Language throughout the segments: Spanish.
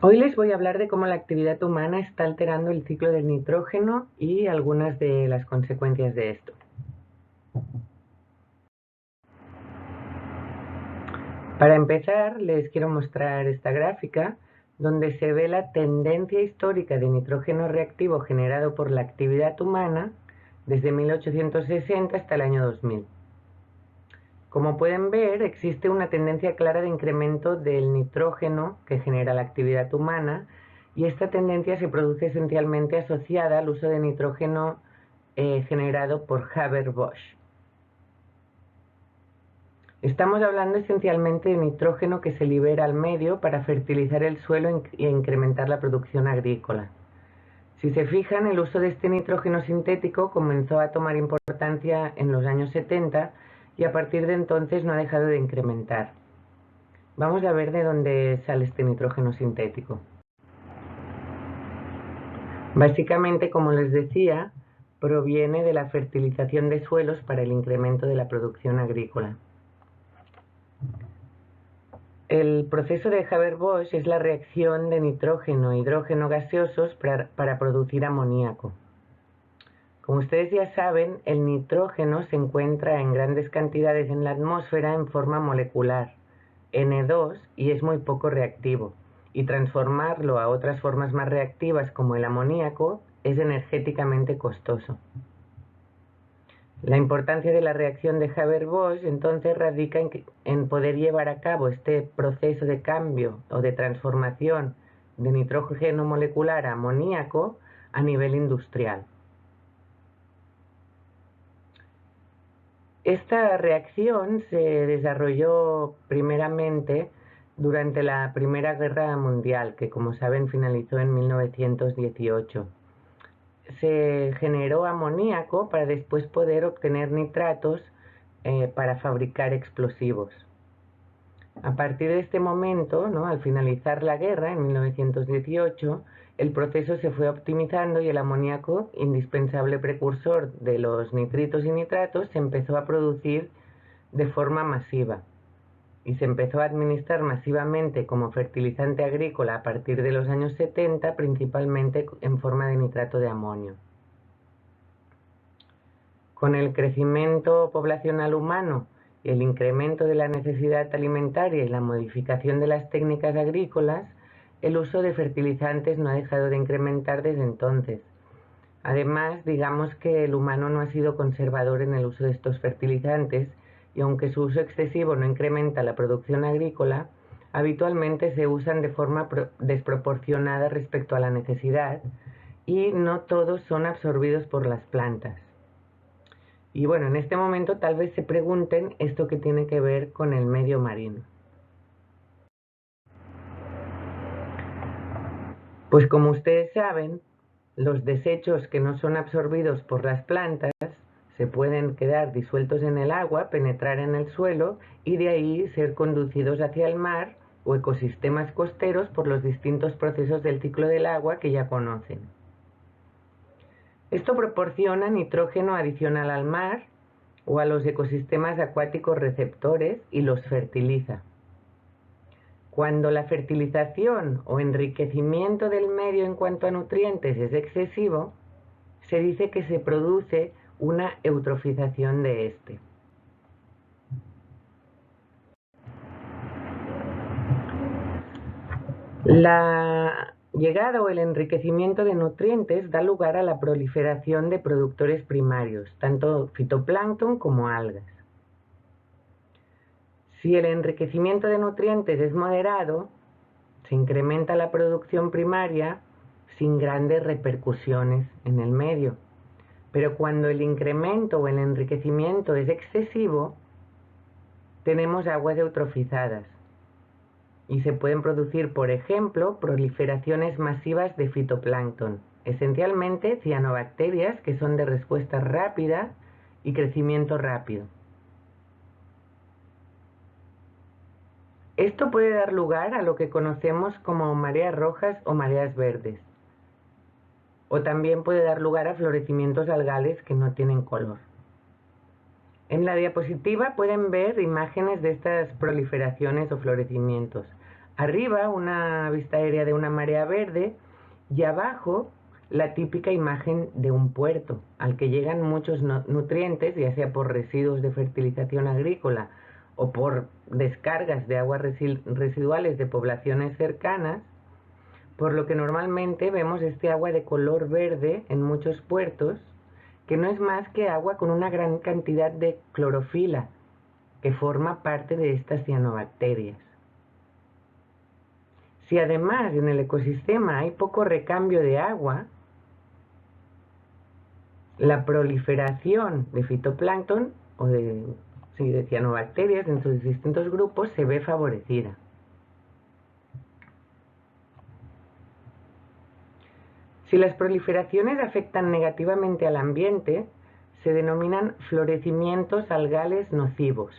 Hoy les voy a hablar de cómo la actividad humana está alterando el ciclo del nitrógeno y algunas de las consecuencias de esto. Para empezar, les quiero mostrar esta gráfica donde se ve la tendencia histórica de nitrógeno reactivo generado por la actividad humana desde 1860 hasta el año 2000. Como pueden ver, existe una tendencia clara de incremento del nitrógeno que genera la actividad humana, y esta tendencia se produce esencialmente asociada al uso de nitrógeno generado por Haber-Bosch. Estamos hablando esencialmente de nitrógeno que se libera al medio para fertilizar el suelo e incrementar la producción agrícola. Si se fijan, el uso de este nitrógeno sintético comenzó a tomar importancia en los años 70 y a partir de entonces no ha dejado de incrementar. Vamos a ver de dónde sale este nitrógeno sintético. Básicamente, como les decía, proviene de la fertilización de suelos para el incremento de la producción agrícola. El proceso de Haber-Bosch es la reacción de nitrógeno e hidrógeno gaseosos para producir amoníaco. Como ustedes ya saben, el nitrógeno se encuentra en grandes cantidades en la atmósfera en forma molecular, N2, y es muy poco reactivo, y transformarlo a otras formas más reactivas como el amoníaco es energéticamente costoso. La importancia de la reacción de Haber-Bosch entonces radica en poder llevar a cabo este proceso de cambio o de transformación de nitrógeno molecular a amoníaco a nivel industrial. Esta reacción se desarrolló primeramente durante la Primera Guerra Mundial, que como saben finalizó en 1918. Se generó amoníaco para después poder obtener nitratos para fabricar explosivos. A partir de este momento, al finalizar la guerra, en 1918, el proceso se fue optimizando y el amoníaco, indispensable precursor de los nitritos y nitratos, se empezó a producir de forma masiva y se empezó a administrar masivamente como fertilizante agrícola a partir de los años 70, principalmente en forma de nitrato de amonio. Con el crecimiento poblacional humano y el incremento de la necesidad alimentaria y la modificación de las técnicas agrícolas, el uso de fertilizantes no ha dejado de incrementar desde entonces. Además, digamos que el humano no ha sido conservador en el uso de estos fertilizantes, y aunque su uso excesivo no incrementa la producción agrícola, habitualmente se usan de forma desproporcionada respecto a la necesidad, y no todos son absorbidos por las plantas. Y bueno, en este momento tal vez se pregunten esto que tiene que ver con el medio marino. Pues como ustedes saben, los desechos que no son absorbidos por las plantas se pueden quedar disueltos en el agua, penetrar en el suelo y de ahí ser conducidos hacia el mar o ecosistemas costeros por los distintos procesos del ciclo del agua que ya conocen. Esto proporciona nitrógeno adicional al mar o a los ecosistemas acuáticos receptores y los fertiliza. Cuando la fertilización o enriquecimiento del medio en cuanto a nutrientes es excesivo, se dice que se produce una eutrofización de este. La llegada o el enriquecimiento de nutrientes da lugar a la proliferación de productores primarios, tanto fitoplancton como algas. Si el enriquecimiento de nutrientes es moderado, se incrementa la producción primaria sin grandes repercusiones en el medio. Pero cuando el incremento o el enriquecimiento es excesivo, tenemos aguas eutrofizadas y se pueden producir, por ejemplo, proliferaciones masivas de fitoplancton, esencialmente cianobacterias, que son de respuesta rápida y crecimiento rápido. Esto puede dar lugar a lo que conocemos como mareas rojas o mareas verdes, o también puede dar lugar a florecimientos algales que no tienen color. En la diapositiva pueden ver imágenes de estas proliferaciones o florecimientos. Arriba una vista aérea de una marea verde y abajo la típica imagen de un puerto al que llegan muchos nutrientes, ya sea por residuos de fertilización agrícola o por descargas de aguas residuales de poblaciones cercanas, por lo que normalmente vemos este agua de color verde en muchos puertos, que no es más que agua con una gran cantidad de clorofila, que forma parte de estas cianobacterias. Si además en el ecosistema hay poco recambio de agua, la proliferación de fitoplancton o de cianobacterias en sus distintos grupos se ve favorecida. Si las proliferaciones afectan negativamente al ambiente, se denominan florecimientos algales nocivos.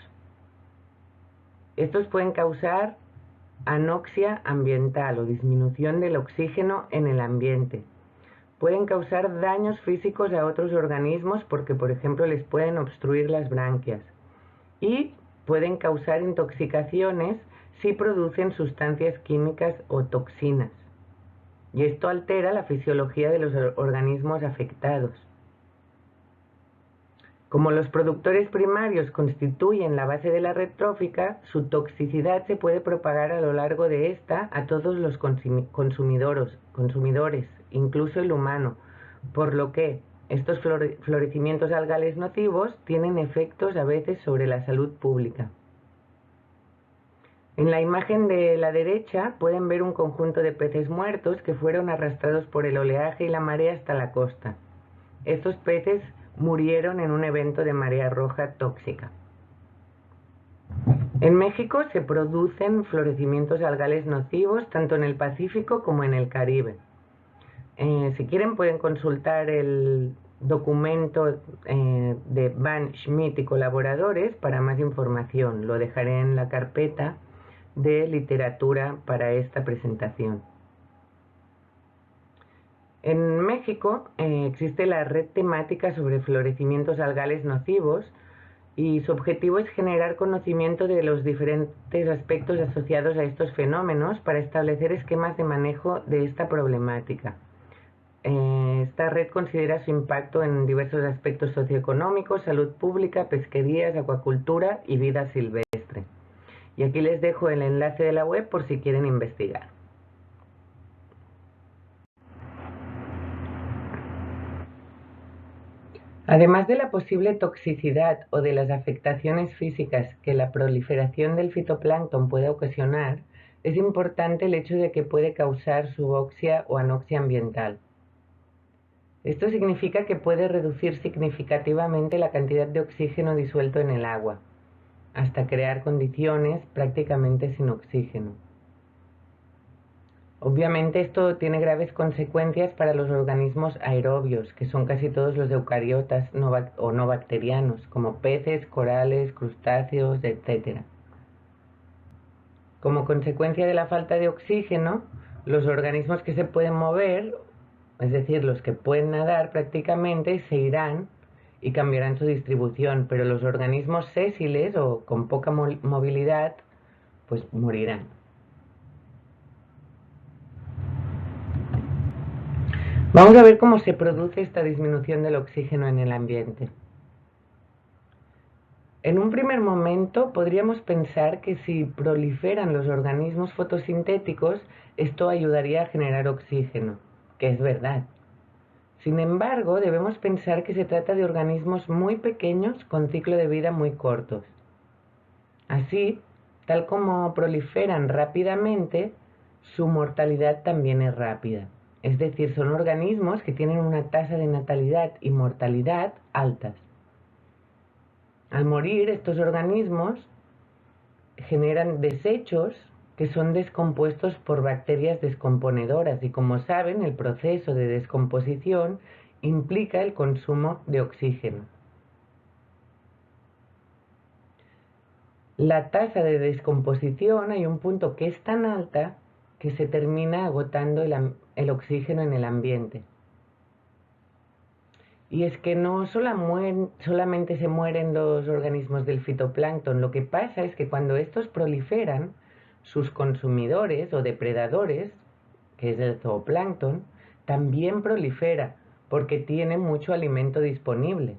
Estos pueden causar anoxia ambiental o disminución del oxígeno en el ambiente. Pueden causar daños físicos a otros organismos porque, por ejemplo, les pueden obstruir las branquias. Y pueden causar intoxicaciones si producen sustancias químicas o toxinas. Y esto altera la fisiología de los organismos afectados. Como los productores primarios constituyen la base de la red trófica, su toxicidad se puede propagar a lo largo de esta a todos los consumidores, incluso el humano, por lo que estos florecimientos algales nocivos tienen efectos a veces sobre la salud pública. En la imagen de la derecha pueden ver un conjunto de peces muertos que fueron arrastrados por el oleaje y la marea hasta la costa. Estos peces murieron en un evento de marea roja tóxica. En México se producen florecimientos algales nocivos tanto en el Pacífico como en el Caribe. Si quieren pueden consultar el documento de Van Schmidt y colaboradores para más información. Lo dejaré en la carpeta de literatura para esta presentación. En México existe la red temática sobre florecimientos algales nocivos y su objetivo es generar conocimiento de los diferentes aspectos asociados a estos fenómenos para establecer esquemas de manejo de esta problemática. Esta red considera su impacto en diversos aspectos socioeconómicos, salud pública, pesquerías, acuacultura y vida silvestre. Y aquí les dejo el enlace de la web por si quieren investigar. Además de la posible toxicidad o de las afectaciones físicas que la proliferación del fitoplancton puede ocasionar, es importante el hecho de que puede causar suboxia o anoxia ambiental. Esto significa que puede reducir significativamente la cantidad de oxígeno disuelto en el agua, hasta crear condiciones prácticamente sin oxígeno. Obviamente esto tiene graves consecuencias para los organismos aerobios, que son casi todos los eucariotas o no bacterianos, como peces, corales, crustáceos, etc. Como consecuencia de la falta de oxígeno, los organismos que se pueden mover, es decir, los que pueden nadar prácticamente, se irán y cambiarán su distribución, pero los organismos sésiles o con poca movilidad, pues morirán. Vamos a ver cómo se produce esta disminución del oxígeno en el ambiente. En un primer momento podríamos pensar que si proliferan los organismos fotosintéticos, esto ayudaría a generar oxígeno, que es verdad. Sin embargo, debemos pensar que se trata de organismos muy pequeños con ciclo de vida muy cortos. Así, tal como proliferan rápidamente, su mortalidad también es rápida. Es decir, son organismos que tienen una tasa de natalidad y mortalidad altas. Al morir, estos organismos generan desechos que son descompuestos por bacterias descomponedoras y, como saben, el proceso de descomposición implica el consumo de oxígeno. La tasa de descomposición, hay un punto que es tan alta que se termina agotando el oxígeno en el ambiente. Y es que no solamente se mueren los organismos del fitoplancton, lo que pasa es que cuando estos proliferan, sus consumidores o depredadores, que es el zooplancton, también prolifera porque tiene mucho alimento disponible.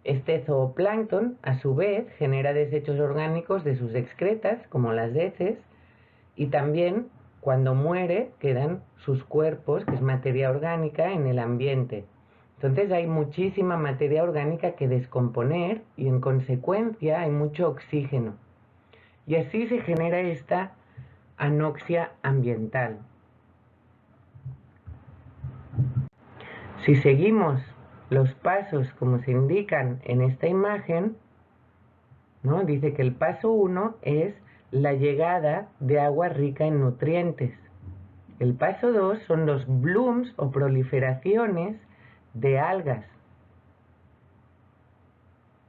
Este zooplancton, a su vez, genera desechos orgánicos de sus excretas, como las heces, y también, cuando muere, quedan sus cuerpos, que es materia orgánica, en el ambiente. Entonces hay muchísima materia orgánica que descomponer y en consecuencia hay mucho oxígeno. Y así se genera esta anoxia ambiental. Si seguimos los pasos como se indican en esta imagen, ¿no? Dice que el paso 1 es la llegada de agua rica en nutrientes. El paso 2 son los blooms o proliferaciones de algas.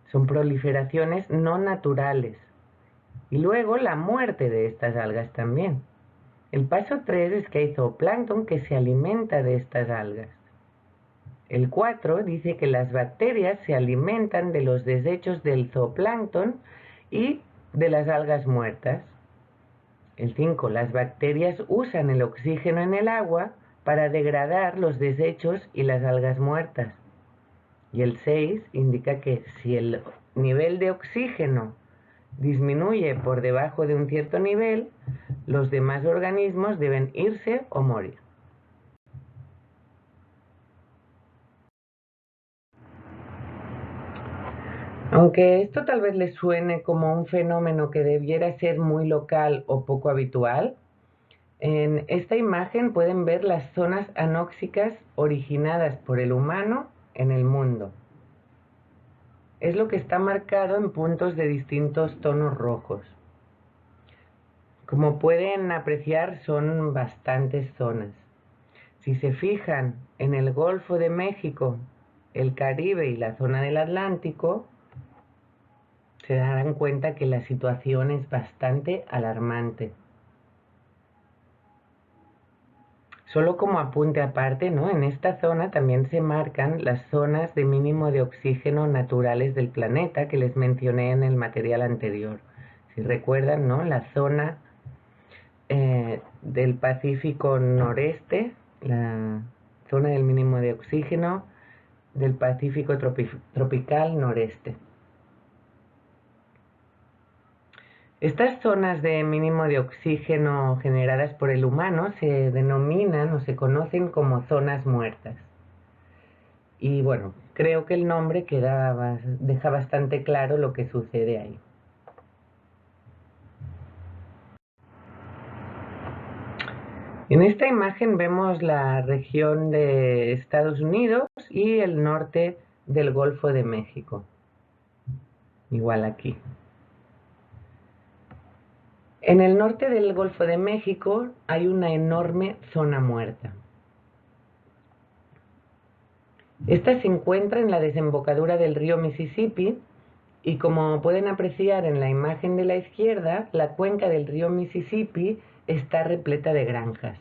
Son proliferaciones no naturales. Y luego la muerte de estas algas también. El paso 3 es que hay zooplancton que se alimenta de estas algas. El 4 dice que las bacterias se alimentan de los desechos del zooplancton y de las algas muertas. El 5, las bacterias usan el oxígeno en el agua para degradar los desechos y las algas muertas. Y el 6 indica que si el nivel de oxígeno disminuye por debajo de un cierto nivel, los demás organismos deben irse o morir. Aunque esto tal vez les suene como un fenómeno que debiera ser muy local o poco habitual, en esta imagen pueden ver las zonas anóxicas originadas por el humano en el mundo. Es lo que está marcado en puntos de distintos tonos rojos. Como pueden apreciar, son bastantes zonas. Si se fijan en el Golfo de México, el Caribe y la zona del Atlántico, se darán cuenta que la situación es bastante alarmante. Solo como apunte aparte, ¿no? En esta zona también se marcan las zonas de mínimo de oxígeno naturales del planeta que les mencioné en el material anterior. Si recuerdan, ¿no? La zona del Pacífico noreste, la zona del mínimo de oxígeno del Pacífico tropical noreste. Estas zonas de mínimo de oxígeno generadas por el humano se denominan o se conocen como zonas muertas. Y bueno, creo que el nombre deja bastante claro lo que sucede ahí. En esta imagen vemos la región de Estados Unidos y el norte del Golfo de México. Igual aquí. En el norte del Golfo de México hay una enorme zona muerta. Esta se encuentra en la desembocadura del río Mississippi y como pueden apreciar en la imagen de la izquierda, la cuenca del río Mississippi está repleta de granjas.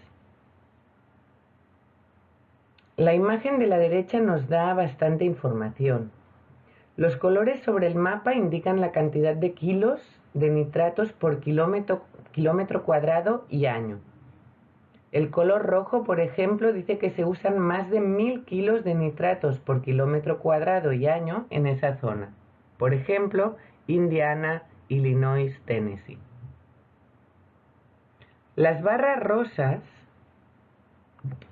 La imagen de la derecha nos da bastante información. Los colores sobre el mapa indican la cantidad de kilos de nitratos por kilómetro cuadrado y año. El color rojo, por ejemplo, dice que se usan más de 1000 kilos de nitratos por kilómetro cuadrado y año en esa zona. Por ejemplo, Indiana, Illinois, Tennessee. Las barras rosas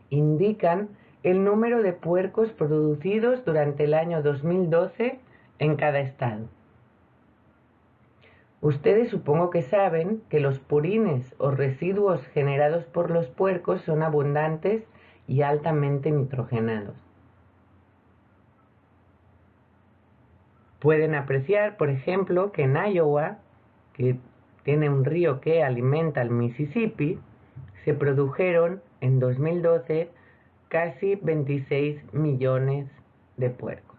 indican el número de puercos producidos durante el año 2012 en cada estado. Ustedes supongo que saben que los purines o residuos generados por los puercos son abundantes y altamente nitrogenados. Pueden apreciar, por ejemplo, que en Iowa, que tiene un río que alimenta al Mississippi, se produjeron en 2012 casi 26 millones de puercos.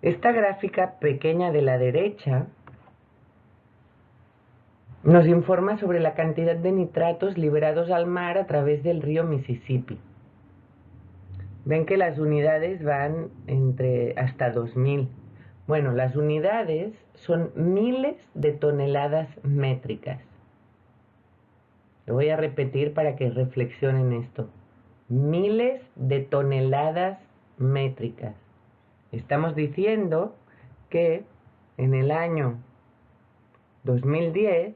Esta gráfica pequeña de la derecha nos informa sobre la cantidad de nitratos liberados al mar a través del río Mississippi. Ven que las unidades van hasta 2000. Bueno, las unidades son miles de toneladas métricas. Lo voy a repetir para que reflexionen esto. Miles de toneladas métricas. Estamos diciendo que en el año 2010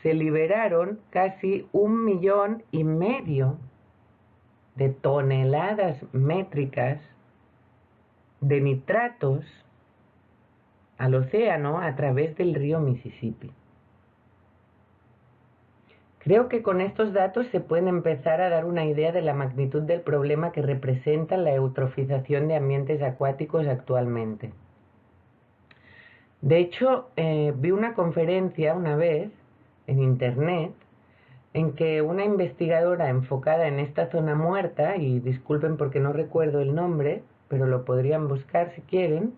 se liberaron casi 1,5 millones de toneladas métricas de nitratos al océano a través del río Mississippi. Creo que con estos datos se puede empezar a dar una idea de la magnitud del problema que representa la eutrofización de ambientes acuáticos actualmente. De hecho, vi una conferencia una vez en internet en que una investigadora enfocada en esta zona muerta, y disculpen porque no recuerdo el nombre, pero lo podrían buscar si quieren,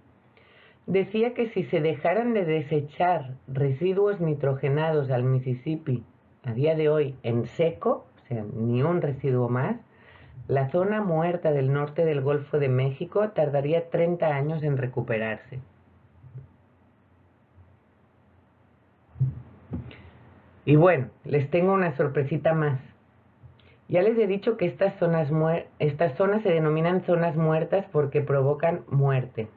decía que si se dejaran de desechar residuos nitrogenados al Mississippi a día de hoy en seco, o sea, ni un residuo más, la zona muerta del norte del Golfo de México tardaría 30 años en recuperarse. Y bueno, les tengo una sorpresita más. Ya les he dicho que estas zonas se denominan zonas muertas porque provocan muerte.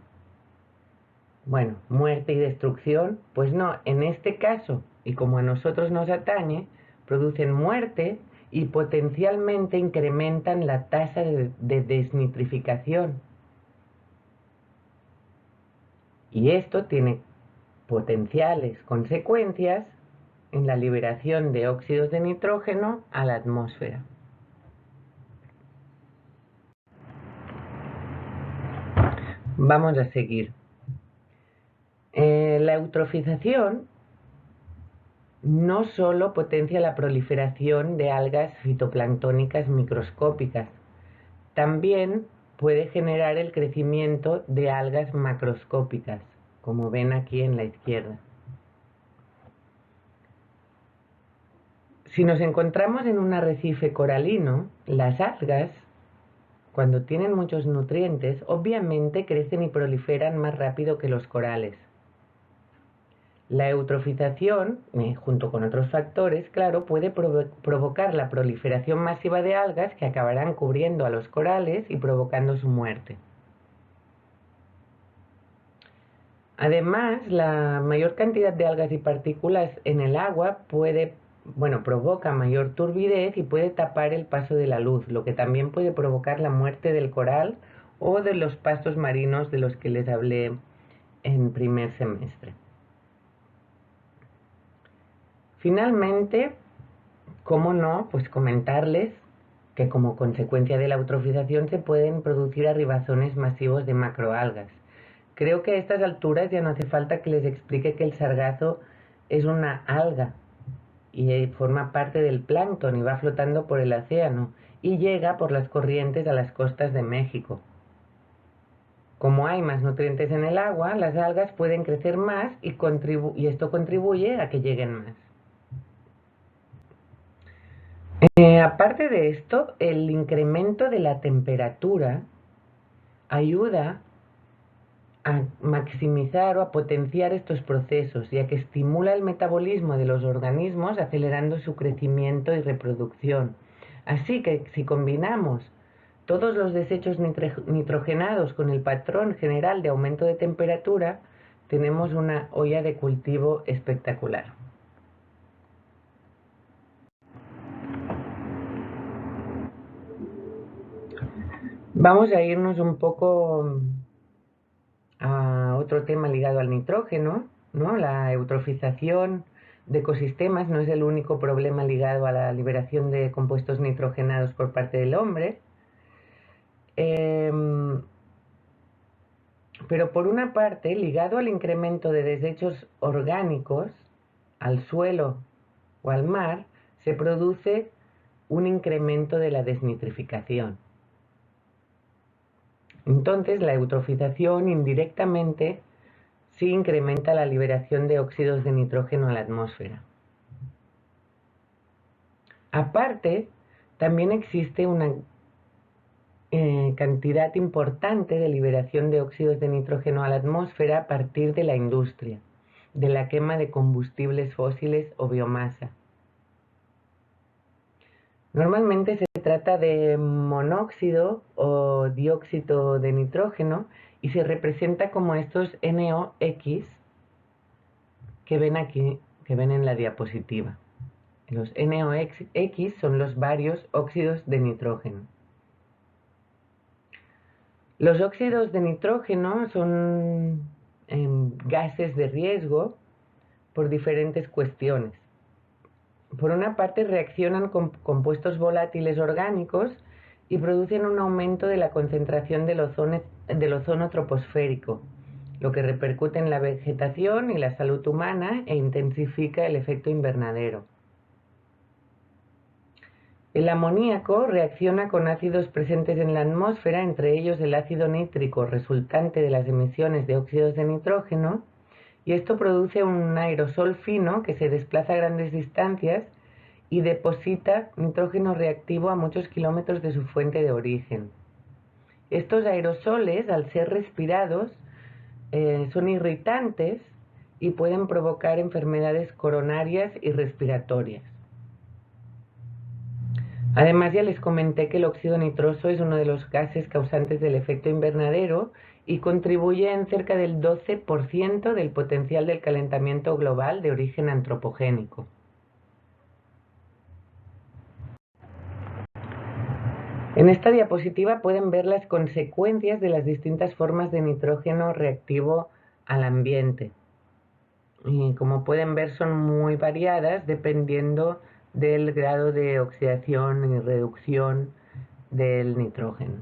Bueno, muerte y destrucción, pues no, en este caso, y como a nosotros nos atañe, producen muerte y potencialmente incrementan la tasa de desnitrificación. Y esto tiene potenciales consecuencias en la liberación de óxidos de nitrógeno a la atmósfera. Vamos a seguir. La eutrofización no solo potencia la proliferación de algas fitoplanctónicas microscópicas, también puede generar el crecimiento de algas macroscópicas, como ven aquí en la izquierda. Si nos encontramos en un arrecife coralino, las algas, cuando tienen muchos nutrientes, obviamente crecen y proliferan más rápido que los corales. La eutrofización, junto con otros factores, claro, puede provocar la proliferación masiva de algas que acabarán cubriendo a los corales y provocando su muerte. Además, la mayor cantidad de algas y partículas en el agua provoca mayor turbidez y puede tapar el paso de la luz, lo que también puede provocar la muerte del coral o de los pastos marinos de los que les hablé en primer semestre. Finalmente, ¿cómo no? Pues comentarles que como consecuencia de la eutrofización se pueden producir arribazones masivos de macroalgas. Creo que a estas alturas ya no hace falta que les explique que el sargazo es una alga y forma parte del plancton y va flotando por el océano y llega por las corrientes a las costas de México. Como hay más nutrientes en el agua, las algas pueden crecer más y esto contribuye a que lleguen más. Aparte de esto, el incremento de la temperatura ayuda a maximizar o a potenciar estos procesos, ya que estimula el metabolismo de los organismos acelerando su crecimiento y reproducción. Así que si combinamos todos los desechos nitrogenados con el patrón general de aumento de temperatura, tenemos una olla de cultivo espectacular. Vamos a irnos un poco a otro tema ligado al nitrógeno, ¿no? La eutrofización de ecosistemas no es el único problema ligado a la liberación de compuestos nitrogenados por parte del hombre. Pero por una parte, ligado al incremento de desechos orgánicos al suelo o al mar, se produce un incremento de la desnitrificación. Entonces, la eutrofización indirectamente sí incrementa la liberación de óxidos de nitrógeno a la atmósfera. Aparte, también existe una cantidad importante de liberación de óxidos de nitrógeno a la atmósfera a partir de la industria, de la quema de combustibles fósiles o biomasa. Normalmente se trata de monóxido o dióxido de nitrógeno y se representa como estos NOx que ven aquí, que ven en la diapositiva. Los NOx son los varios óxidos de nitrógeno. Los óxidos de nitrógeno son gases de riesgo por diferentes cuestiones. Por una parte, reaccionan con compuestos volátiles orgánicos y producen un aumento de la concentración del ozono troposférico, lo que repercute en la vegetación y la salud humana e intensifica el efecto invernadero. El amoníaco reacciona con ácidos presentes en la atmósfera, entre ellos el ácido nítrico resultante de las emisiones de óxidos de nitrógeno, y esto produce un aerosol fino que se desplaza a grandes distancias y deposita nitrógeno reactivo a muchos kilómetros de su fuente de origen. Estos aerosoles, al ser respirados, son irritantes y pueden provocar enfermedades coronarias y respiratorias. Además, ya les comenté que el óxido nitroso es uno de los gases causantes del efecto invernadero y contribuye en cerca del 12% del potencial del calentamiento global de origen antropogénico. En esta diapositiva pueden ver las consecuencias de las distintas formas de nitrógeno reactivo al ambiente. Y como pueden ver, son muy variadas dependiendo del grado de oxidación y reducción del nitrógeno.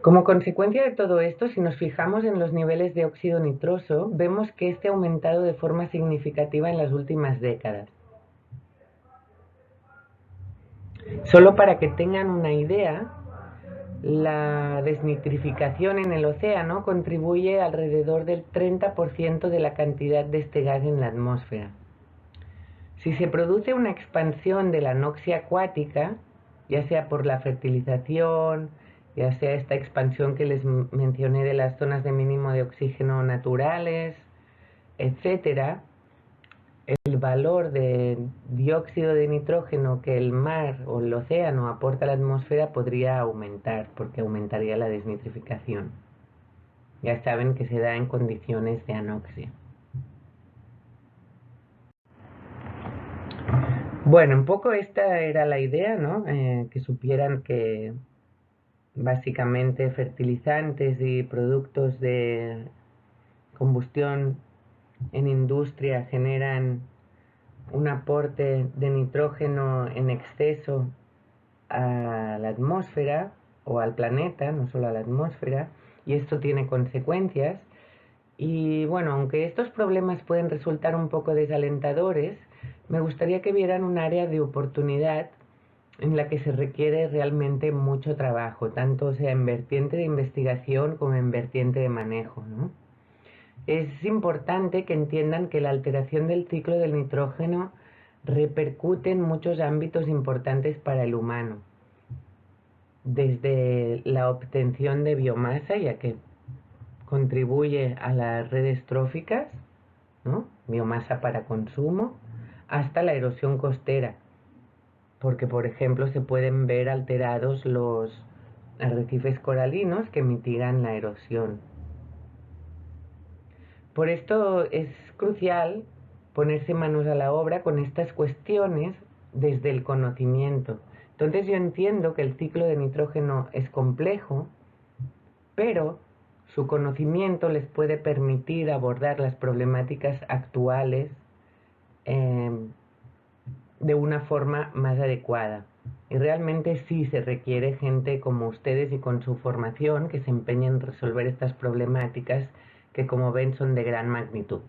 Como consecuencia de todo esto, si nos fijamos en los niveles de óxido nitroso, vemos que este ha aumentado de forma significativa en las últimas décadas. Solo para que tengan una idea, la desnitrificación en el océano contribuye alrededor del 30% de la cantidad de este gas en la atmósfera. Si se produce una expansión de la anoxia acuática, ya sea por la fertilización, ya sea esta expansión que les mencioné de las zonas de mínimo de oxígeno naturales, etc., el valor de dióxido de nitrógeno que el mar o el océano aporta a la atmósfera podría aumentar, porque aumentaría la desnitrificación. Ya saben que se da en condiciones de anoxia. Bueno, un poco esta era la idea, ¿no? Que supieran que básicamente fertilizantes y productos de combustión en industria generan un aporte de nitrógeno en exceso a la atmósfera o al planeta, no solo a la atmósfera, y esto tiene consecuencias. Y bueno, aunque estos problemas pueden resultar un poco desalentadores, me gustaría que vieran un área de oportunidad en la que se requiere realmente mucho trabajo, tanto sea en vertiente de investigación como en vertiente de manejo, ¿no? Es importante que entiendan que la alteración del ciclo del nitrógeno repercute en muchos ámbitos importantes para el humano, desde la obtención de biomasa, ya que contribuye a las redes tróficas, ¿no? Biomasa para consumo, hasta la erosión costera, porque por ejemplo se pueden ver alterados los arrecifes coralinos que mitigan la erosión. Por esto es crucial ponerse manos a la obra con estas cuestiones desde el conocimiento. Entonces yo entiendo que el ciclo de nitrógeno es complejo, pero su conocimiento les puede permitir abordar las problemáticas actuales de una forma más adecuada. Y realmente sí se requiere gente como ustedes y con su formación que se empeñen en resolver estas problemáticas que, como ven, son de gran magnitud.